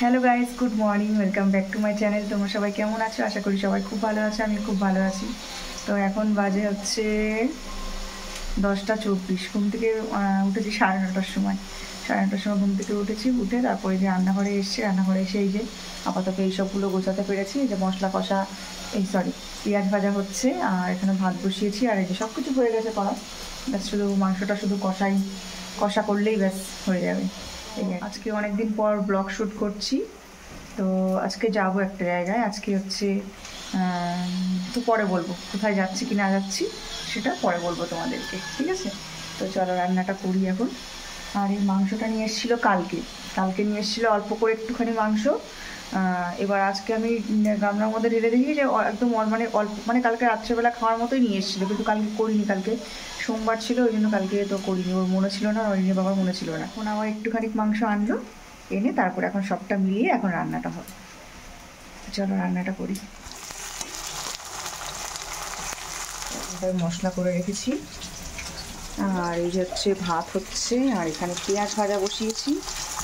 Hello guys, good morning, welcome back to my channel. তোমরা সবাই কেমন আছো? আশা করি সবাই খুব ভালো আছো। আমি খুব ভালো আছি। তো এখন বাজে হচ্ছে 10টা 24। ঘুম থেকে উঠেছি 9:30টার সময়। 9:30টার সময় ঘুম থেকে উঠে তারপরে যে রান্নাঘরে এসে এই যে আপাতত এই সবগুলো গোছাতে পেরেছি। যে মশলা কষা, পেঁয়াজ ভাজা হচ্ছে, আর এখানে ভাত বসিয়েছি, আর এই যে সব কিছু হয়ে গেছে করা। ব্যাস শুধু মাংসটা শুধু কষা করলেই ব্যাস হয়ে যাবে। আজকে অনেক দিন পর ব্লগ শ্যুট করছি। তো আজকে যাব একটা জায়গায়। আজকে হচ্ছে তো পরে বলবো কোথায় যাচ্ছি কি না যাচ্ছি, সেটা পরে বলবো তোমাদেরকে, ঠিক আছে? তো চলো রান্নাটা করি এখন। আর এই মাংসটা নিয়ে এসেছিলো কালকে নিয়ে এসেছিলো অল্প করে একটুখানি মাংস। এবার আজকে আমি গামলার মধ্যে ঢেলে দেখি যে একদম অল্প কালকে রাত্রেবেলা খাওয়ার মতোই নিয়ে এসেছিলো, কিন্তু কালকে করিনি। কালকে সোমবার ছিল, ওই জন্য কালকে তো করিনি। ওর মনে ছিল না, অরিনের বাবার মনে ছিল না। এখন আবার একটুখানি মাংস আনলো, এনে তারপরে এখন সবটা মিলিয়ে এখন রান্নাটা হবে। চলো রান্নাটা করি। মশলা করে রেখেছি, আর এই যে হচ্ছে ভাত হচ্ছে, আর এখানে পেঁয়াজ ভাজা বসিয়েছি।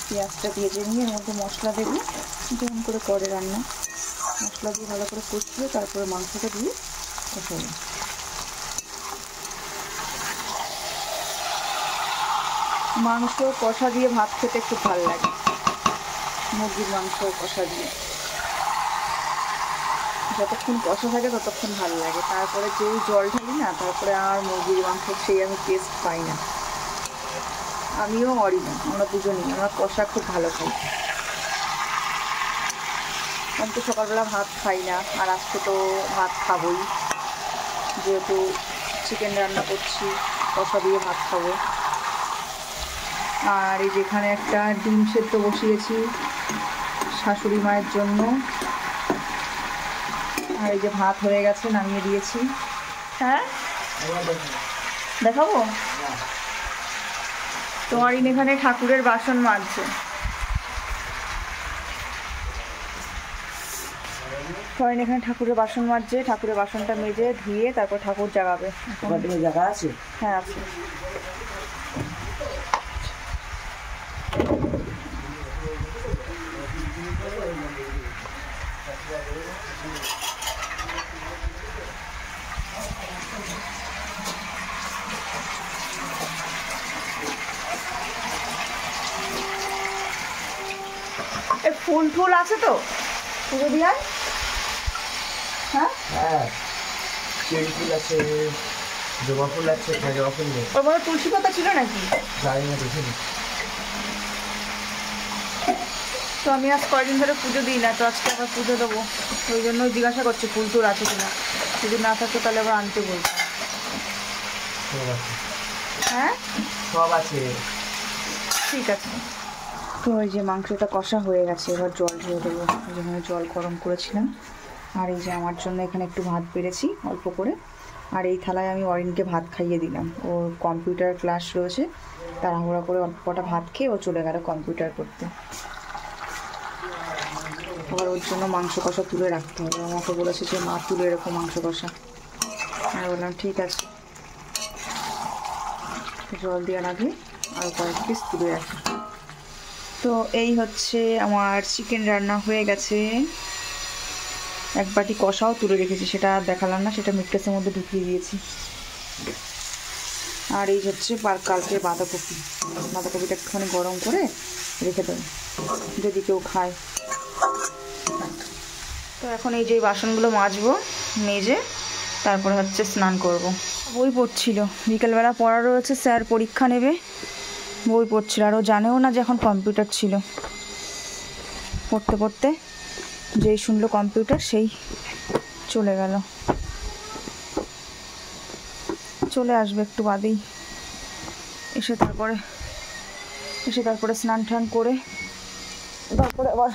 পেঁয়াজটা ভেজে নিয়ে এর মধ্যে মশলা দেবো, যেমন করে রান্না। মশলা দিয়ে ভালো করে কষিয়ে তারপরে মাংসটা দিয়ে কষাবো। মাংস কষা দিয়ে ভাত খেতে খুব ভালো লাগে, মুরগির মাংস কষা দিয়ে। যতক্ষণ কষা থাকে ততক্ষণ ভালো লাগে, তারপরে যেই জল ঢালি না, তারপরে আর মুরগির মাংস সেই আমি টেস্ট পাই না। আমিও অরিনা, আমরা দুজনেই, আমরা কষা খুব ভালো খাই। আমি তো সকালবেলা ভাত খাই না, আর আজকে তো ভাত খাবোই, যেহেতু চিকেন রান্না করছি, কষা দিয়ে ভাত খাবো। আর এই যেখানে একটা ডিম সেদ্ধ বসিয়েছি শাশুড়ি মায়ের জন্য, আর এই যে ভাত হয়ে গেছে, নামিয়ে দিয়েছি। হ্যাঁ, দেখাবো। তোমার এখানে ঠাকুরের বাসন মাজছে। সবাই এখানে ঠাকুরের বাসন মাজছে, ঠাকুরের বাসনটা মেজে ধুয়ে তারপর ঠাকুর জাগাবে। জায়গা আছে? হ্যাঁ আছে। ফুল টুল আছে তো পুজো দিয়ার? হ্যাঁ হ্যাঁ, চেরি ফুল আছে, জবা ফুল আছে। জবা ফুল নেই। ওর মধ্যে তুলসী পাতা ছিল নাকি? জানি না, দেখিনি। তো আমি আজ কয়েকদিন ধরে পুজো দিই না, তো আজকে আবার পুজো দেবো, ওই জন্য জিজ্ঞাসা করছি ফুল টুল আছে কিনা। যদি না থাকতো তাহলে আবার আনতে বলবো। সব আছে। হ্যাঁ সব আছে, ঠিক আছে। তো ওই যে মাংসটা কষা হয়ে গেছে, এবার জল ঢেলে দেবো। যেখানে জল গরম করেছিলাম। আর এই যে আমার জন্য এখানে একটু ভাত বেড়েছি অল্প করে, আর এই থালায় আমি অরিনকে ভাত খাইয়ে দিলাম। ওর কম্পিউটার ক্লাস রয়েছে, তাড়াহুড়া করে অল্প কটা ভাত খেয়ে ও চলে গেল কম্পিউটার করতে। আবার ওর জন্য মাংস কষা তুলে রাখতে হবে। আমাকে বলেছে যে মা তুলে এরকম মাংস কষা। আমি বললাম ঠিক আছে, জল দেওয়ার আগে আর কয়েক পিস তুলে রাখি। তো এই হচ্ছে আমার চিকেন রান্না হয়ে গেছে। এক বাটি কষাও তুলে রেখেছি, সেটা আর দেখালাম না, সেটা মিক্সের মধ্যে ঢুকিয়ে দিয়েছি। আর এই হচ্ছে কালকে বাঁধাকপিটা একটুখানি গরম করে রেখে দেবো যদি কেউ খায়। তো এখন এই যে বাসনগুলো মাজবো, মেজে তারপরে হচ্ছে স্নান করব। বই পড়ছিল, বিকেলবেলা পড়া রয়েছে, স্যার পরীক্ষা নেবে, বই পড়ছিল। আর ও জানেও না যে এখন কম্পিউটার ছিল। পড়তে পড়তে যেই শুনলো কম্পিউটার, সেই চলে গেল। চলে আসবে একটু বাদেই, এসে তারপরে স্নান টান করে তারপরে আবার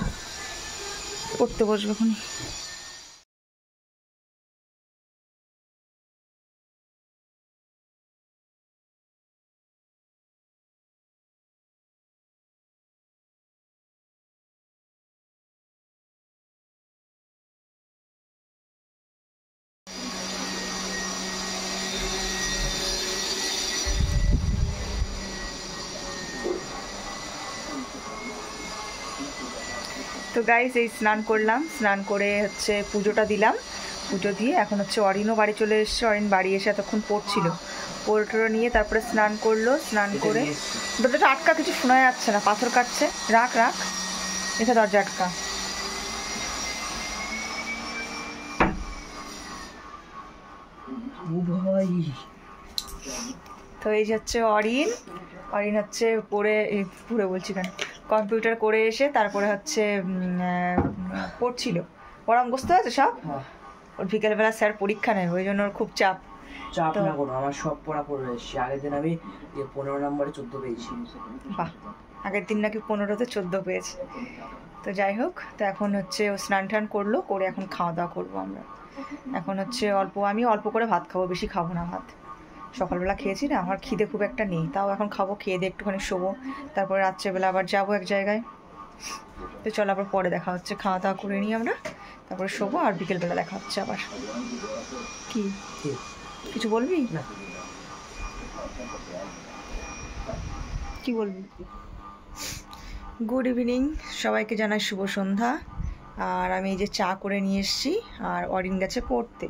পড়তে বসবে এখন। তো গাইস এই স্নান করলাম, স্নান করে হচ্ছে পুজোটা দিলাম, পুজো দিয়ে এখন হচ্ছে অরিনও বাড়ি চলে এসছে। অরিন বাড়ি এসে এতক্ষণ পড়ছিল, পড়ে নিয়ে তারপরে স্নান করলো, স্নান করে দরজাটা আটকা, কিছু শোনা যাচ্ছে না, পাথর কাটছে, রাখ রাখ এটা দরজা আটকা। তো এই যে হচ্ছে অরিন, অরিন হচ্ছে পড়ে বলছি কেন, কম্পিউটার করে এসে তারপরে হচ্ছে পড়ছিল, পড়া মুখস্থ আছে সব। ওর বিকেলবেলা স্যার পরীক্ষা নেবে, ওই জন্য ওর খুব চাপ। চাপ না কোনো, আমার সব পড়া পড়ে এসেছি। আগের দিন আমি 15 নম্বরে 14 পেয়েছি। বাহ, আগের দিন নাকি 15তে 14 পেয়েছে। তো যাই হোক, তো এখন হচ্ছে ও স্নান টান করলো, করে এখন খাওয়া দাওয়া করবো আমরা। এখন হচ্ছে আমি অল্প করে ভাত খাবো, বেশি খাবো না ভাত, সকালবেলা খেয়েছি না, আমার খিদে খুব একটা নেই, তাও এখন খাবো, খেয়ে দিয়ে একটুখানি শোবো, তারপরে রাত্রেবেলা আবার যাবো এক জায়গায়। তো চলো আবার পরে দেখা হচ্ছে, খাওয়া দাওয়া করে নিই আমরা, তারপরে শোবো, আর বিকেলবেলা দেখা হচ্ছে আবার। কি কিছু বলবি? না। কি বলবি? গুড ইভিনিং সবাইকে, জানাই শুভ সন্ধ্যা। আর আমি এই যে চা করে নিয়ে এসেছি, আর অরিন গেছে পড়তে,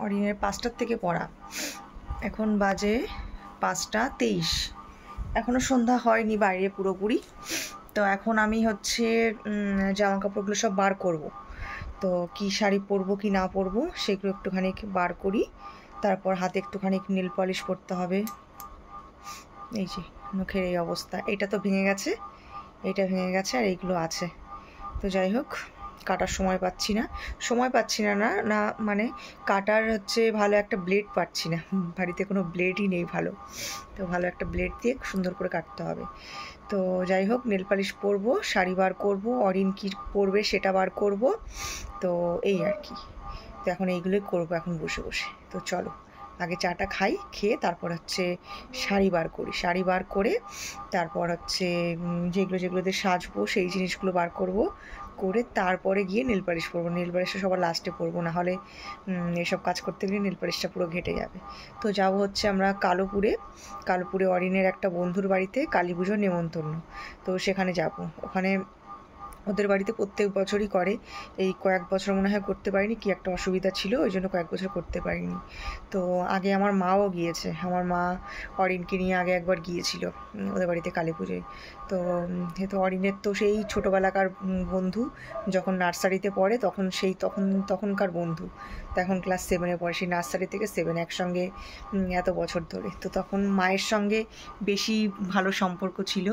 অরিনের 5টার থেকে পড়া, এখন বাজে 5টা 23, এখনও সন্ধ্যা হয়নি বাইরে পুরোপুরি। তো এখন আমি হচ্ছে জামা কাপড়গুলো সব বার করব, তো কি শাড়ি পরবো কি না পরবো সেগুলো একটুখানি বার করি, তারপর হাতে একটুখানি নেল পলিশ করতে হবে। এই যে মুখের এই অবস্থা, এটা তো ভেঙে গেছে, এইটা ভেঙে গেছে, আর এইগুলো আছে। তো যাই হোক, কাটার সময় পাচ্ছি না না মানে কাটার হচ্ছে ভালো একটা ব্লেড পাচ্ছি না, বাড়িতে কোনো ব্লেডই নেই ভালো, তো ভালো একটা ব্লেড দিয়ে সুন্দর করে কাটতে হবে। তো যাই হোক, নেল পালিশ পরবো, শাড়ি বার করবো, অরিন কি পরবে সেটা বার করব, তো এই আর কি। তো এখন এইগুলোই করবো এখন বসে বসে। তো চলো আগে চাটা খাই, খেয়ে তারপর হচ্ছে শাড়ি বার করি, শাড়ি বার করে তারপর হচ্ছে যেগুলোতে সাজবো সেই জিনিসগুলো বার করব, করে তারপরে গিয়ে নেল পালিশ পরবো। নেল পালিশটা সবার লাস্টে পরবো, না হলে এসব কাজ করতে গেলে নেল পালিশটা পুরো ঘেটে যাবে। তো যাবো হচ্ছে আমরা কালোপুরে অরিনের একটা বন্ধুর বাড়িতে কালী পুজোর নেমন্তন্ন, তো সেখানে যাব। ওখানে ওদের বাড়িতে প্রত্যেক বছরই করে, এই কয়েক বছর মনে হয় করতে পারিনি, কি একটা অসুবিধা ছিল ওই জন্য কয়েক বছর করতে পারিনি। তো আগে আমার মাও গিয়েছে, আমার মা অরিনকে নিয়ে আগে একবার গিয়েছিল ওদের বাড়িতে কালী পুজোয়। তো অরিনের তো সেই ছোটোবেলাকার বন্ধু, যখন নার্সারিতে পড়ে তখনকার বন্ধু, তো এখন ক্লাস 7-এ পড়ে, সেই নার্সারি থেকে 7 একসঙ্গে এত বছর ধরে। তো তখন মায়ের সঙ্গে বেশি ভালো সম্পর্ক ছিল,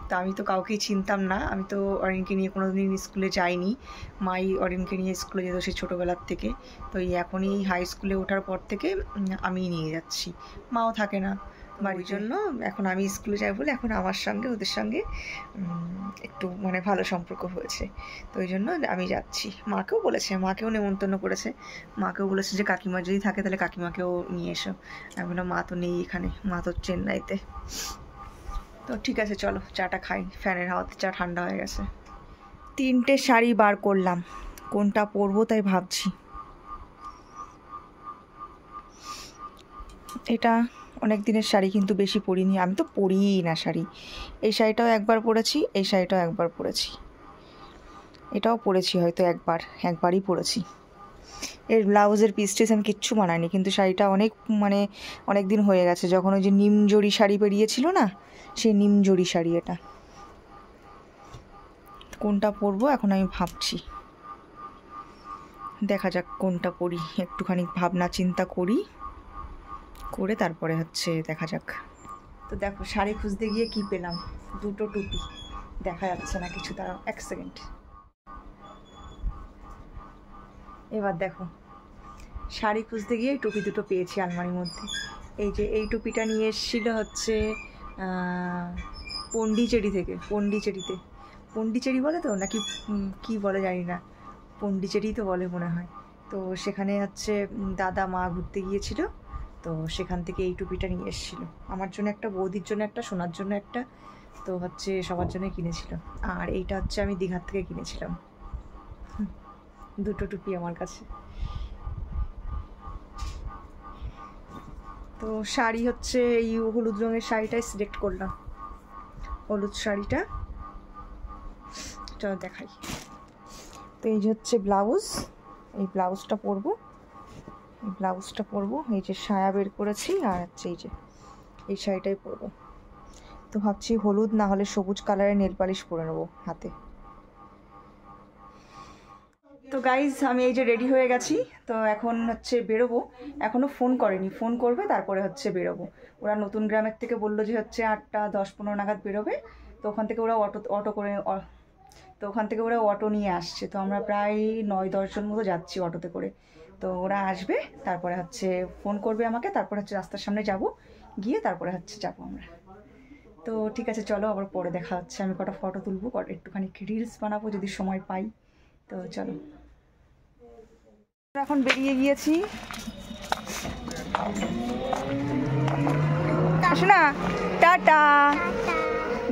তো আমি তো কাউকেই চিনতাম না, আমি তো অরিনকে নিয়ে কোনো দিন স্কুলে যাইনি, মাই অরিনকে নিয়ে স্কুলে যেত সেই ছোটোবেলার থেকে। তো এখনই হাই স্কুলে ওঠার পর থেকে আমিই নিয়ে যাচ্ছি, মাও থাকে না বাড়ির জন্য, এখন আমি স্কুলে যাই বলে এখন আমার সঙ্গে ওদের সঙ্গে একটু মানে ভালো সম্পর্ক হয়েছে, তো ওই জন্য আমি যাচ্ছি। মাকেও নেমন্তন্ন করেছে, মাকেও বলেছে যে কাকিমা যদি থাকে তাহলে কাকিমাকেও নিয়ে এসো। আমি বললাম মা তো নেই এখানে, মা তো চেন্নাইতে। তো ঠিক আছে চলো চাটা খাই, ফ্যানের হাওয়াতে চা ঠান্ডা হয়ে গেছে। 3টে শাড়ি বার করলাম, কোনটা পরবো তাই ভাবছি। এটা অনেক দিনের শাড়ি, কিন্তু বেশি পরিনি, আমি তো পরিই না শাড়ি। এই শাড়িটাও একবার পরেছি, এই শাড়িটাও একবার পরেছি, এটাও পরেছি হয়তো একবারই পরেছি। এর ব্লাউজের পিস আমি কিচ্ছু বানাইনি, কিন্তু শাড়িটা অনেক দিন হয়ে গেছে, যখন ওই যে নিমজরি শাড়ি বেরিয়েছিল না, সেই নিমজরি শাড়ি এটা। কোনটা পরবো এখন আমি ভাবছি, দেখা যাক কোনটা পরি, একটুখানি ভাবনা চিন্তা করে তারপরে হচ্ছে দেখা যাক। তো দেখো শাড়ি খুঁজতে গিয়ে কি পেলাম, 2টো টুপি, দেখা যাচ্ছে না কিছু, তারা 1 সেকেন্ড। এবার দেখো শাড়ি খুঁজতে গিয়ে টুপি 2টো পেয়েছি আলমারির মধ্যে। এই যে এই টুপিটা নিয়ে এসেছিলো হচ্ছে পন্ডিচেরি বলে তো নাকি কি বলে জানি না, পন্ডিচেরি তো বলে মনে হয়। তো সেখানে হচ্ছে দাদা মা ঘুরতে গিয়েছিল, তো সেখান থেকে এই টুপিটা নিয়ে এসেছিলো আমার জন্য একটা, বৌদির জন্য একটা, সোনার জন্য একটা, তো হচ্ছে সবার জন্যই কিনেছিল। আর এইটা হচ্ছে আমি দীঘার থেকে কিনেছিলাম। 2টো টুপি আমার কাছে। তো শাড়ি হচ্ছে এই হলুদ রঙের শাড়িটাই সিলেক্ট করলাম, হলুদ শাড়িটা চলো দেখাই। তো এই যে হচ্ছে ব্লাউজ, এই ব্লাউজটা পরবো, এই যে সায়া বের করেছি, আর হচ্ছে এই যে এই শাড়িটাই পরবো। তো ভাবছি হলুদ না হলে সবুজ কালারের নেল পালিশ পরে নেবো হাতে। তো গাইজ আমি এই যে রেডি হয়ে গেছি, তো এখন হচ্ছে বেরোবো। এখনও ফোন করেনি, ফোন করবে তারপরে হচ্ছে বেরোবো। ওরা নতুন গ্রামের থেকে বললো যে হচ্ছে 8টা 10-15 নাগাদ বেরোবে। তো ওখান থেকে ওরা অটো নিয়ে আসছে। তো আমরা প্রায় 9-10 জন মতো যাচ্ছি অটোতে করে। তো ওরা আসবে, তারপরে হচ্ছে ফোন করবে আমাকে, তারপরে হচ্ছে রাস্তার সামনে যাব, গিয়ে তারপরে হচ্ছে যাবো আমরা। তো ঠিক আছে চলো, আবার পরে দেখা হচ্ছে। আমি কটা ফটো তুলবো, একটুখানি রিলস বানাবো যদি সময় পাই। তো চলো, এখন বেরিয়ে গিয়েছি। আসো না, tata,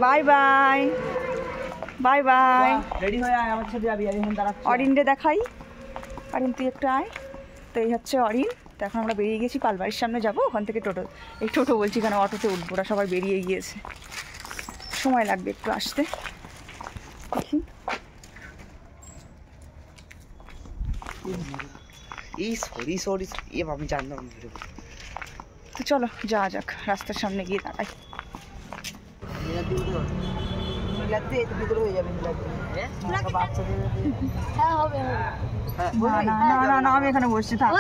bye bye, bye bye. Ready হয়ে আয়, আমার সাথে যাবি। এখন দাঁড়াচ্ছি। অরিনরে দেখাই, অরিন তুই একটু আয়। তো এই হচ্ছে অরিন। তো এখন আমরা বেরিয়ে গেছি, পালবাড়ির সামনে যাবো। ওখান থেকে টোটো বলছি কেন, অটোতে উঠবো। ওরা সবাই বেরিয়ে গিয়েছে, সময় লাগবে একটু আসতে। দেখি সরি আমি জানতাম। তো চলো যাওয়া যাক, রাস্তার সামনে গিয়ে দাঁড়াই। না আমি এখানে বসছি, থাক।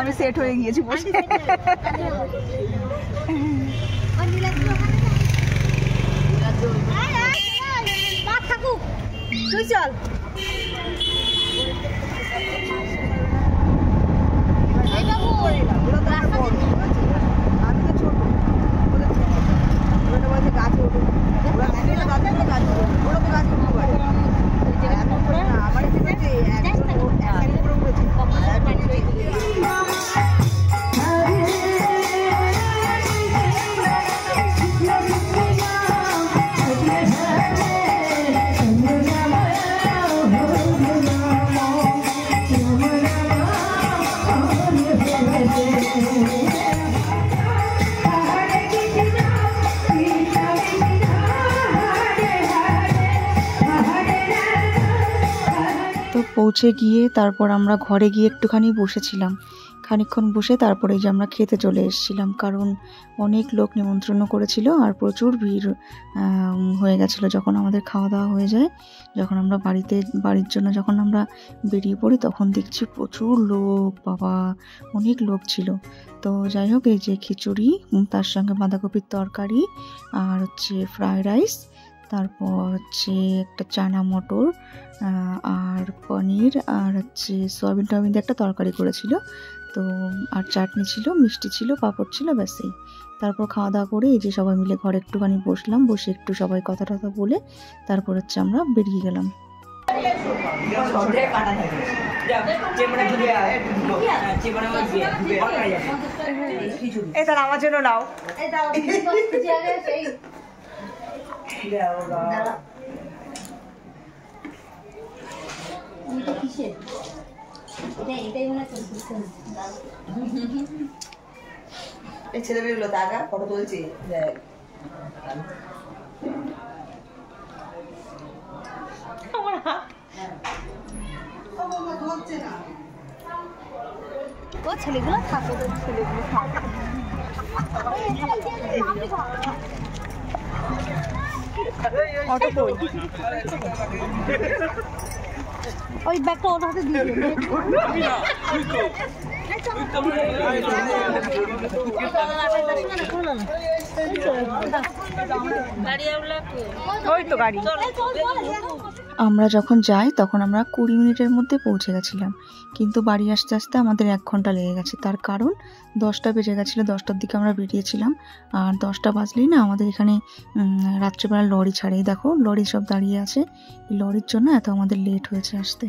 আমি সেট হয়ে গিয়েছি বসে। তুই চল। পৌঁছে গিয়ে তারপর আমরা ঘরে গিয়ে একটুখানি বসেছিলাম, খানিকক্ষণ বসে তারপরে যে আমরা খেতে চলে এসেছিলাম, কারণ অনেক লোক নিমন্ত্রণ করেছিল আর প্রচুর ভিড় হয়ে গেছিলো। যখন আমাদের খাওয়া দাওয়া হয়ে যায়, যখন আমরা বাড়ির জন্য যখন আমরা বেরিয়ে পড়ি, তখন দেখছি প্রচুর লোক, বাবা অনেক লোক ছিল। তো যাই হোক, এই যে খিচুড়ি, তার সঙ্গে বাঁধাকপির তরকারি, আর হচ্ছে ফ্রাইড রাইস, তারপর হচ্ছে একটা চানা মটর, আর পনির, আর হচ্ছে সয়াবিন টয়াবিন দিয়ে একটা তরকারি করেছিল। তো আর চাটনি ছিল, মিষ্টি ছিল, পাঁপড় ছিল, ব্যাস এই। তারপর খাওয়া দাওয়া করে এই যে সবাই মিলে ঘরে একটুখানি বসলাম, বসে একটু সবাই কথা টথা বলে তারপর হচ্ছে আমরা বেরিয়ে গেলাম। এটা আমার জন্য নাও। এই ছেলেমেয়েগুলো টাকা ফটো তুলছি। ও ছেলেগুলো থাকো, ছেলেগুলো থাকো। অটো কই? ওই ব্যাগটা ওর হাতে দিয়ে দিন। ওই তো গাড়ি। আমরা যখন যাই তখন আমরা 20 মিনিটের মধ্যে পৌঁছে গেছিলাম, কিন্তু বাড়ি আসতে আসতে আমাদের 1 ঘন্টা লেগে গেছে। তার কারণ 10টা বেজে গেছিলো, 10টার দিকে আমরা বেরিয়েছিলাম। আর 10টা বাজলেই না আমাদের এখানে রাত্রেবেলা লরি ছাড়ে। দেখো লরি সব দাঁড়িয়ে আছে, এই লরির জন্য এত আমাদের লেট হয়েছে আসতে।